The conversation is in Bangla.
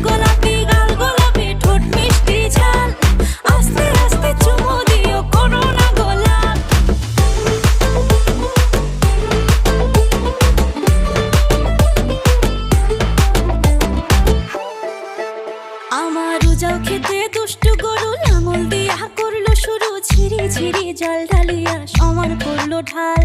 গোলাপি গাল গোলাপি ঠোঁট মিষ্টি ঝাল আস্তে আস্তে চুমু দিও করো না গোলাপ আমার উজাও খেতে দুষ্টু গরু লাঙল দিয়া করলো শুরু ঝিরি ঝিরি জল ঢালিয়া সমান করলো ঢাল